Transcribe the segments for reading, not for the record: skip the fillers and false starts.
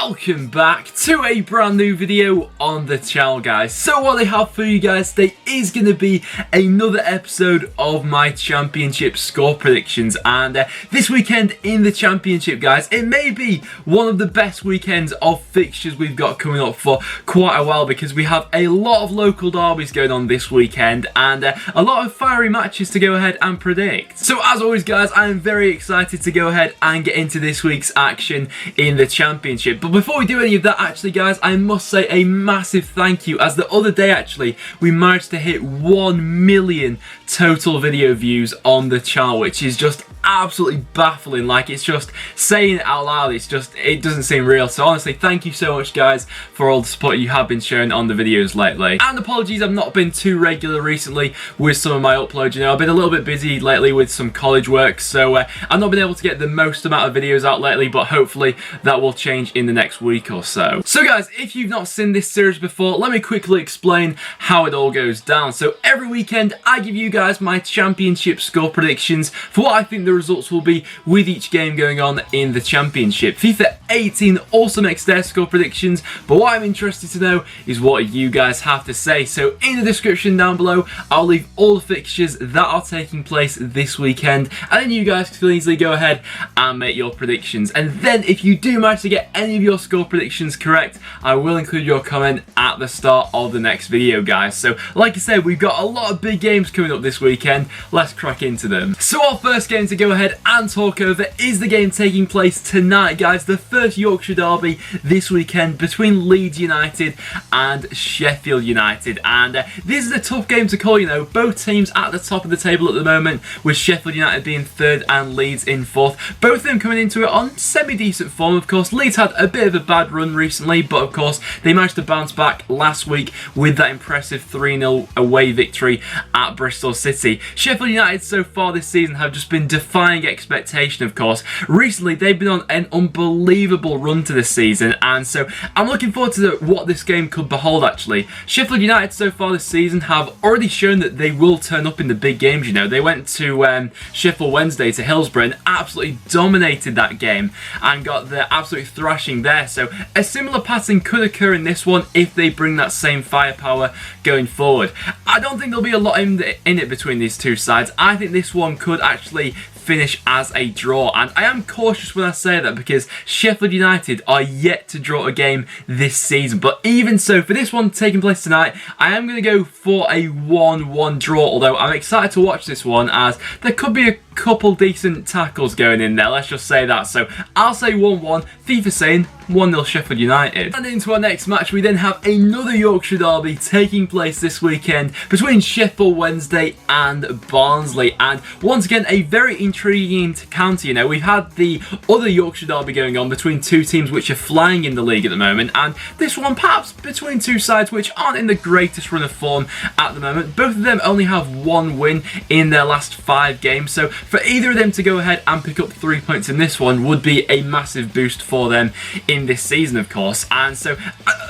welcome back to a brand new video on the channel, guys. So what I have for you guys today is going to be another episode of my championship score predictions, and this weekend in the championship, guys, it may be one of the best weekends of fixtures we've got coming up for quite a while, because we have a lot of local derbies going on this weekend and a lot of fiery matches to go ahead and predict. So as always, guys, I am very excited to go ahead and get into this week's action in the championship. But before we do any of that, actually, guys, I must say a massive thank you, as the other day actually we managed to hit 1 million total video views on the channel, which is just absolutely baffling. Like, it's just saying it out loud, it doesn't seem real. So honestly, thank you so much, guys, for all the support you have been showing on the videos lately. And apologies, I've not been too regular recently with some of my uploads. You know, I've been a little bit busy lately with some college work, so I've not been able to get the most amount of videos out lately, but hopefully that will change in the next week or so. So guys, if you've not seen this series before, let me quickly explain how it all goes down. So every weekend I give you guys my championship score predictions for what I think the results will be with each game going on in the championship. FIFA 18 also makes their score predictions, but what I'm interested to know is what you guys have to say. So in the description down below, I'll leave all the fixtures that are taking place this weekend, and then you guys can easily go ahead and make your predictions. And then if you do manage to get any of your score predictions correct, I will include your comment at the start of the next video, guys. So like I said, we've got a lot of big games coming up this weekend. Let's crack into them. So our first game to go ahead and talk over is the game taking place tonight, guys, the first Yorkshire derby this weekend between Leeds United and Sheffield United. And this is a tough game to call. You know, both teams at the top of the table at the moment, with Sheffield United being third and Leeds in fourth. Both of them coming into it on semi-decent form. Of course, Leeds had a bit of a bad run recently, but of course they managed to bounce back last week with that impressive 3-0 away victory at Bristol City. Sheffield United so far this season have just been defying expectation, of course. Recently they've been on an unbelievable run to this season, and so I'm looking forward to what this game could behold, actually. Sheffield United so far this season have already shown that they will turn up in the big games. You know, they went to Sheffield Wednesday to Hillsborough and absolutely dominated that game and got the absolute thrashing there. So a similar pattern could occur in this one if they bring that same firepower going forward. I don't think there'll be a lot in it between these two sides. I think this one could actually finish as a draw, and I am cautious when I say that because Sheffield United are yet to draw a game this season. But even so, for this one taking place tonight, I am going to go for a 1-1 draw, although I'm excited to watch this one as there could be a couple decent tackles going in there, let's just say that. So I'll say 1-1, FIFA saying 1-0 Sheffield United. And into our next match, we then have another Yorkshire derby taking place this weekend between Sheffield Wednesday and Barnsley. And once again, a very intriguing counter. You know, we've had the other Yorkshire derby going on between two teams which are flying in the league at the moment, and this one perhaps between two sides which aren't in the greatest run of form at the moment. Both of them only have one win in their last 5 games, so for either of them to go ahead and pick up 3 points in this one would be a massive boost for them in this season, of course. And so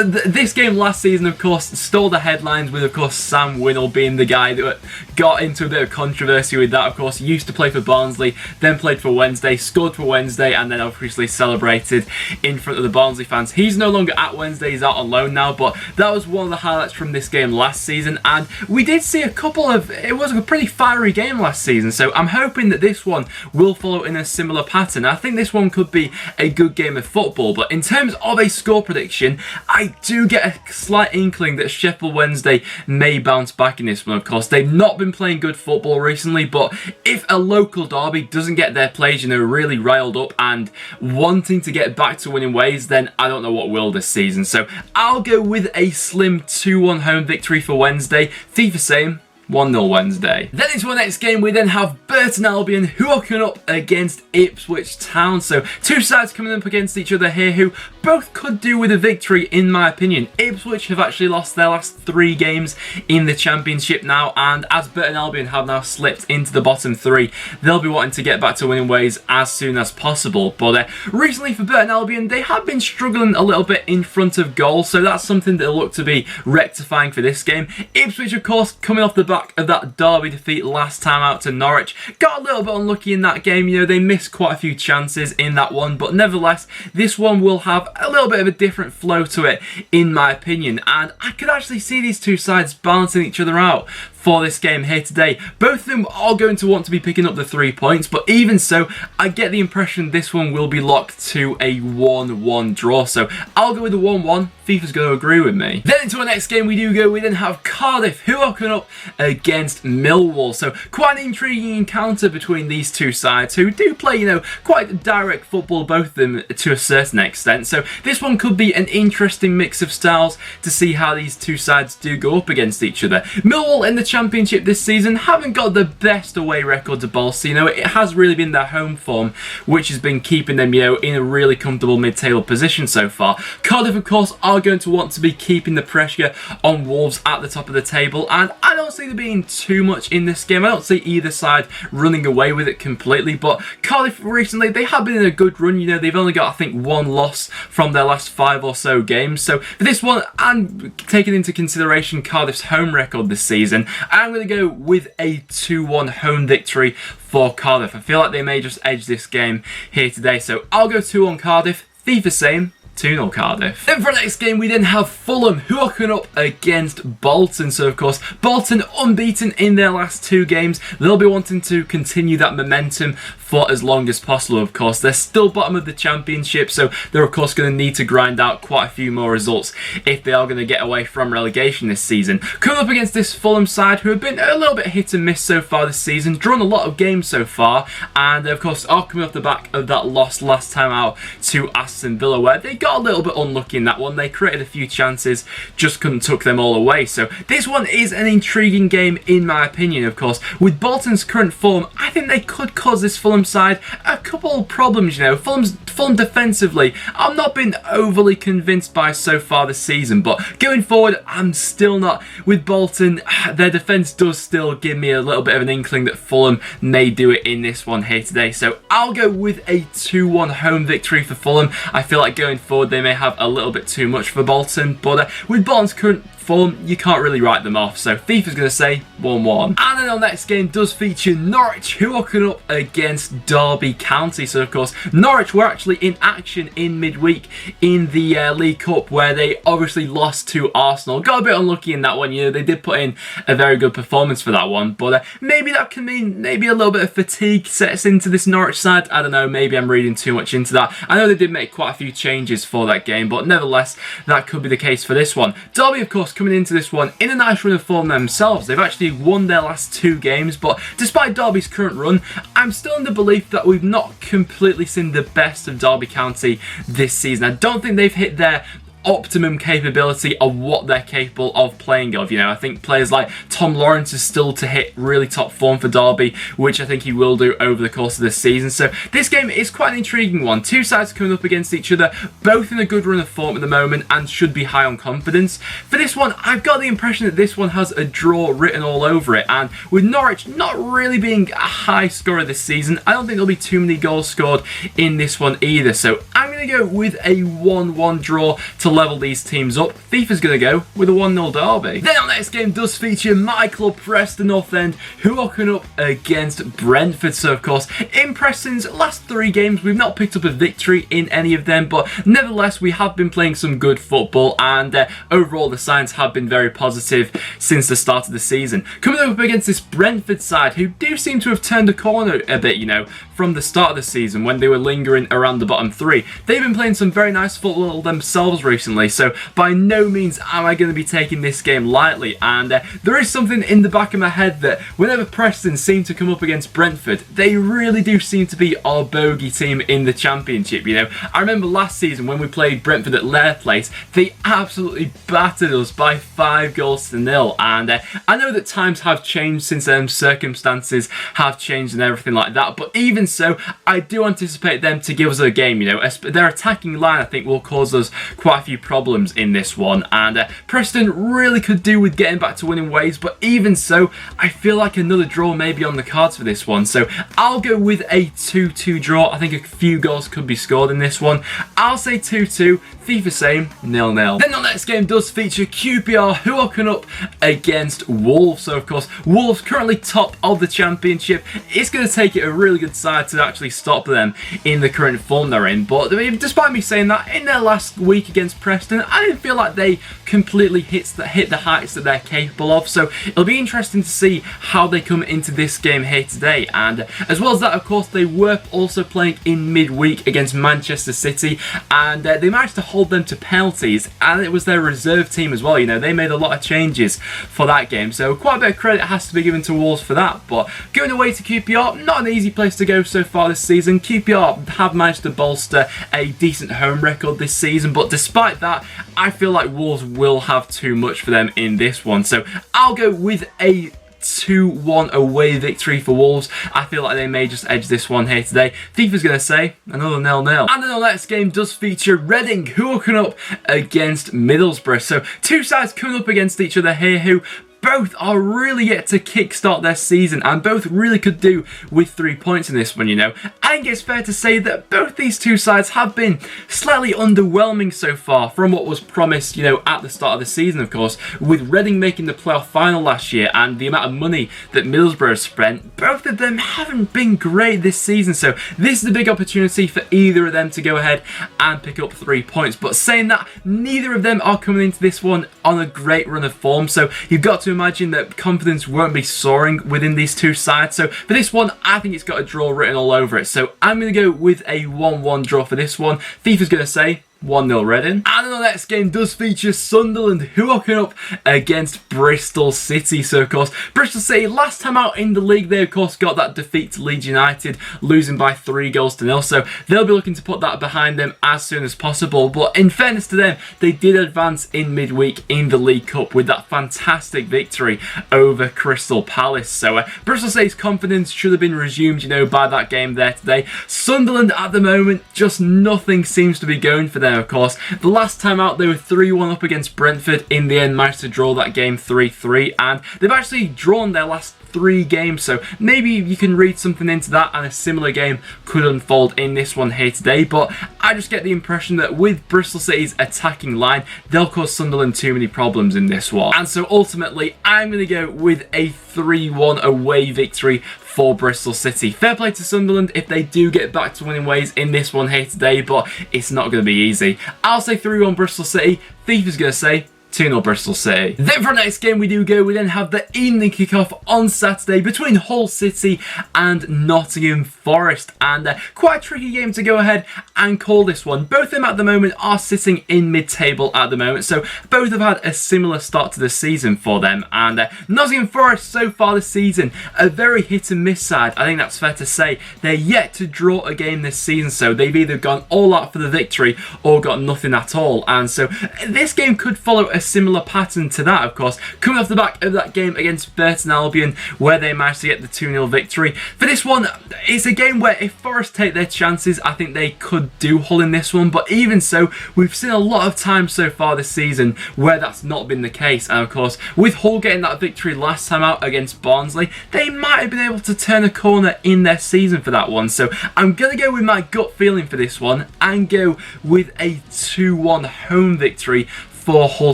this game last season, of course, stole the headlines with, of course, Sam Winnall being the guy that got into a bit of controversy with that. Of course, he used to play for Barnsley, then played for Wednesday, scored for Wednesday, and then obviously celebrated in front of the Barnsley fans. He's no longer at Wednesday, he's out on loan now, but that was one of the highlights from this game last season, and we did see a couple of, it was a pretty fiery game last season, so I'm hoping that this one will follow in a similar pattern. I think this one could be a good game of football, but in terms of a score prediction, I do get a slight inkling that Sheffield Wednesday may bounce back in this one. Of course, they've not been playing good football recently, but if a local derby doesn't get their players, you know, really riled up and wanting to get back to winning ways, then I don't know what will this season. So I'll go with a slim 2-1 home victory for Wednesday. FIFA same, 1-0 Wednesday. Then into our next game, we then have Burton Albion, who are coming up against Ipswich Town. So two sides coming up against each other here who both could do with a victory, in my opinion. Ipswich have actually lost their last 3 games in the championship now, and as Burton Albion have now slipped into the bottom 3, they'll be wanting to get back to winning ways as soon as possible. But recently for Burton Albion, they have been struggling a little bit in front of goal, so that's something they'll look to be rectifying for this game. Ipswich, of course, coming off the back back of that Derby defeat last time out to Norwich. Got a little bit unlucky in that game, you know, they missed quite a few chances in that one, but nevertheless, this one will have a little bit of a different flow to it, in my opinion, and I could actually see these two sides balancing each other out for this game here today. Both of them are going to want to be picking up the 3 points, but even so, I get the impression this one will be locked to a 1-1 draw, so I'll go with the 1-1. FIFA's going to agree with me. Then into our next game we then have Cardiff, who are coming up against Millwall, so quite an intriguing encounter between these two sides, who do play, you know, quite direct football, both of them to a certain extent, so this one could be an interesting mix of styles to see how these two sides do go up against each other. Millwall in the Championship this season haven't got the best away record to bolster. You know, it has really been their home form which has been keeping them, you know, in a really comfortable mid-table position so far. Cardiff, of course, are going to want to be keeping the pressure on Wolves at the top of the table, and I don't see there being too much in this game. I don't see either side running away with it completely, but Cardiff recently, they have been in a good run. You know, they've only got, I think, 1 loss from their last 5 or so games. So for this one, and taking into consideration Cardiff's home record this season, I'm going to go with a 2-1 home victory for Cardiff. I feel like they may just edge this game here today, so I'll go 2-1 Cardiff. FIFA same. 2-0 Cardiff. Then for our next game, we then have Fulham, who are coming up against Bolton. So, of course, Bolton unbeaten in their last 2 games. They'll be wanting to continue that momentum for as long as possible, of course. They're still bottom of the Championship, so they're, of course, going to need to grind out quite a few more results if they are going to get away from relegation this season. Coming up against this Fulham side, who have been a little bit hit and miss so far this season, drawn a lot of games so far, and, of course, are coming off the back of that loss last time out to Aston Villa, where they got a little bit unlucky in that one. They created a few chances, just couldn't tuck them all away. So this one is an intriguing game in my opinion, of course. With Bolton's current form, I think they could cause this Fulham side a couple of problems, you know. Fulham defensively, I've not been overly convinced by so far this season, but going forward, I'm still not. With Bolton, their defence does still give me a little bit of an inkling that Fulham may do it in this one here today. So I'll go with a 2-1 home victory for Fulham. I feel like going forward, they may have a little bit too much for Bolton, but with Bolton's current form, you can't really write them off. So FIFA's going to say 1-1. And then our next game does feature Norwich, who are coming up against Derby County. So of course, Norwich were actually in action in midweek in the League Cup, where they obviously lost to Arsenal. Got a bit unlucky in that one. You know, they did put in a very good performance for that one, but maybe that can mean maybe a little bit of fatigue sets into this Norwich side. I don't know, maybe I'm reading too much into that. I know they did make quite a few changes for that game, but nevertheless, that could be the case for this one. Derby, of course, coming into this one in a nice run of form themselves. They've actually won their last 2 games, but despite Derby's current run, I'm still in the belief that we've not completely seen the best of Derby County this season. I don't think they've hit their optimum capability of what they're capable of playing of. You know, I think players like Tom Lawrence is still to hit really top form for Derby, which I think he will do over the course of this season. So this game is quite an intriguing one. 2 sides coming up against each other, both in a good run of form at the moment and should be high on confidence. For this one, I've got the impression that this one has a draw written all over it, and with Norwich not really being a high scorer this season, I don't think there'll be too many goals scored in this one either. So I'm going to go with a 1-1 draw to level these teams up. FIFA's going to go with a 1-0 derby. Then our next game does feature my club, Preston North End, who are coming up against Brentford. So, of course, in Preston's last 3 games, we've not picked up a victory in any of them, but nevertheless, we have been playing some good football, and overall, the signs have been very positive since the start of the season. Coming up against this Brentford side, who do seem to have turned a corner a bit, you know, from the start of the season when they were lingering around the bottom 3. They've been playing some very nice football themselves recently, so by no means am I going to be taking this game lightly, and there is something in the back of my head that whenever Preston seem to come up against Brentford, they really do seem to be our bogey team in the Championship. You know, I remember last season when we played Brentford at their place, they absolutely battered us by 5-0, and I know that times have changed since then, circumstances have changed and everything like that, but even so, I do anticipate them to give us a game. You know, their attacking line, I think, will cause us quite a few problems in this one, and Preston really could do with getting back to winning ways, but even so, I feel like another draw may be on the cards for this one, so I'll go with a 2-2 draw. I think a few goals could be scored in this one. I'll say 2-2, FIFA saying 0-0. Then the next game does feature QPR, who are coming up against Wolves. So of course, Wolves currently top of the Championship. It's going to take it a really good side to actually stop them in the current form they're in, but despite me saying that, in their last week against Preston, I didn't feel like they completely hit the heights that they're capable of, so it'll be interesting to see how they come into this game here today. And as well as that, of course, they were also playing in midweek against Manchester City, and they managed to hold them to penalties, and it was their reserve team as well. You know, they made a lot of changes for that game, so quite a bit of credit has to be given to Wolves for that. But going away to QPR, not an easy place to go so far this season. QPR have managed to bolster a decent home record this season, but despite that, I feel like Wolves will have too much for them in this one, so I'll go with a 2-1 away victory for Wolves. I feel like they may just edge this one here today. FIFA's going to say another 0-0. And then the next game does feature Reading, who are coming up against Middlesbrough. So two sides coming up against each other here who both are really yet to kickstart their season, and both really could do with 3 points in this one, you know. I think it's fair to say that both these two sides have been slightly underwhelming so far from what was promised, you know, at the start of the season, of course. With Reading making the playoff final last year and the amount of money that Middlesbrough spent, both of them haven't been great this season, so this is a big opportunity for either of them to go ahead and pick up 3 points. But saying that, neither of them are coming into this one on a great run of form, so you've got to imagine that confidence won't be soaring within these two sides. So for this one, I think it's got a draw written all over it. So I'm going to go with a 1-1 draw for this one. FIFA's going to say 1-0 Reading. And the next game does feature Sunderland, who are coming up against Bristol City. So of course, Bristol City, last time out in the league, they of course got that defeat to Leeds United, losing by 3-0. So they'll be looking to put that behind them as soon as possible. But in fairness to them, they did advance in midweek in the League Cup with that fantastic victory over Crystal Palace. So Bristol City's confidence should have been resumed, you know, by that game there today. Sunderland at the moment, just nothing seems to be going for them. Of course, the last time out they were 3-1 up against Brentford. In the end, managed to draw that game 3-3, and they've actually drawn their last 3 games, so maybe you can read something into that, and a similar game could unfold in this one here today. But I just get the impression that with Bristol City's attacking line, they'll cause Sunderland too many problems in this one, and so ultimately I'm going to go with a 3-1 away victory for Bristol City. Fair play to Sunderland if they do get back to winning ways in this one here today, but it's not going to be easy. I'll say 3-1 Bristol City. FIFA's going to say 2-0 Bristol City. Then for our next game we then have the evening kickoff on Saturday between Hull City and Nottingham Forest, and quite a tricky game to go ahead and call this one. Both of them at the moment are sitting in mid-table at the moment, so both have had a similar start to the season for them, and Nottingham Forest so far this season, a very hit and miss side. I think that's fair to say. They're yet to draw a game this season, so they've either gone all out for the victory or got nothing at all, and so this game could follow a similar pattern to that, of course, coming off the back of that game against Burton Albion where they managed to get the 2-0 victory. For this one, it's a game where if Forest take their chances, I think they could do Hull in this one, but even so, we've seen a lot of times so far this season where that's not been the case, and of course, with Hull getting that victory last time out against Barnsley, they might have been able to turn a corner in their season for that one, so I'm going to go with my gut feeling for this one and go with a 2-1 home victory for Hull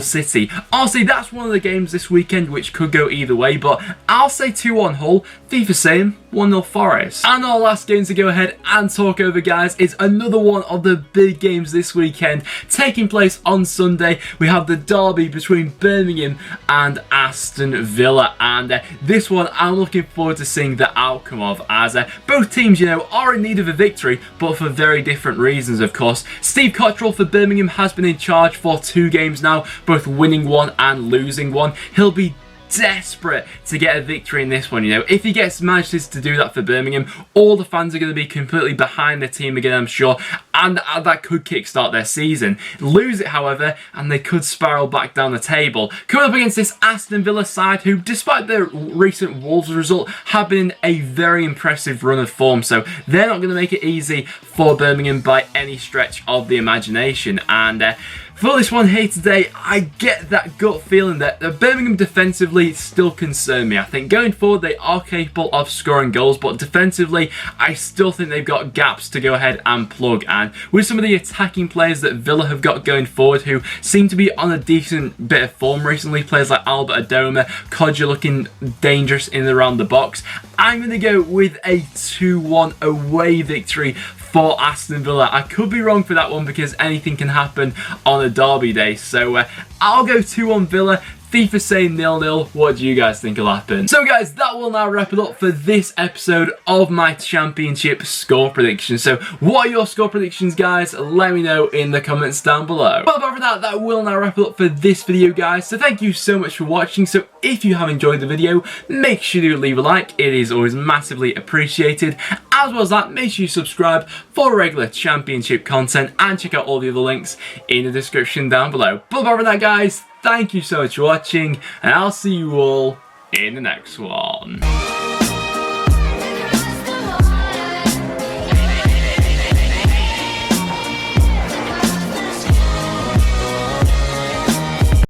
City. Honestly, that's one of the games this weekend which could go either way, but I'll say 2-1 Hull. FIFA saying 1-0 Forest. And our last game to go ahead and talk over, guys, is another one of the big games this weekend taking place on Sunday. We have the derby between Birmingham and Aston Villa, and this one I'm looking forward to seeing the outcome of, as both teams, you know, are in need of a victory, but for very different reasons, of course. Steve Cottrell for Birmingham has been in charge for 2 games now, both winning one and losing one. He'll be desperate to get a victory in this one, you know. If he manages to do that for Birmingham, all the fans are going to be completely behind the team again, I'm sure. and that could kickstart their season. Lose it, however, and they could spiral back down the table. Coming up against this Aston Villa side who, despite their recent Wolves result, have been in a very impressive run of form, so they're not going to make it easy for Birmingham by any stretch of the imagination. And for this one here today, I get that gut feeling that Birmingham defensively still concern me. I think going forward they are capable of scoring goals, but defensively I still think they've got gaps to go ahead and plug. And with some of the attacking players that Villa have got going forward who seem to be on a decent bit of form recently, players like Albert Adoma, Codger looking dangerous in and around the box, I'm going to go with a 2-1 away victory for Aston Villa. I could be wrong for that one because anything can happen on a derby day. So I'll go 2-1 Villa. FIFA saying 0-0. What do you guys think will happen? So guys, that will now wrap it up for this episode of my championship score predictions. So what are your score predictions, guys? Let me know in the comments down below. But apart from that, that will now wrap it up for this video, guys. So thank you so much for watching. So if you have enjoyed the video, make sure to leave a like. It is always massively appreciated. As well as that, make sure you subscribe for regular championship content and check out all the other links in the description down below. But apart from that, guys, thank you so much for watching, and I'll see you all in the next one.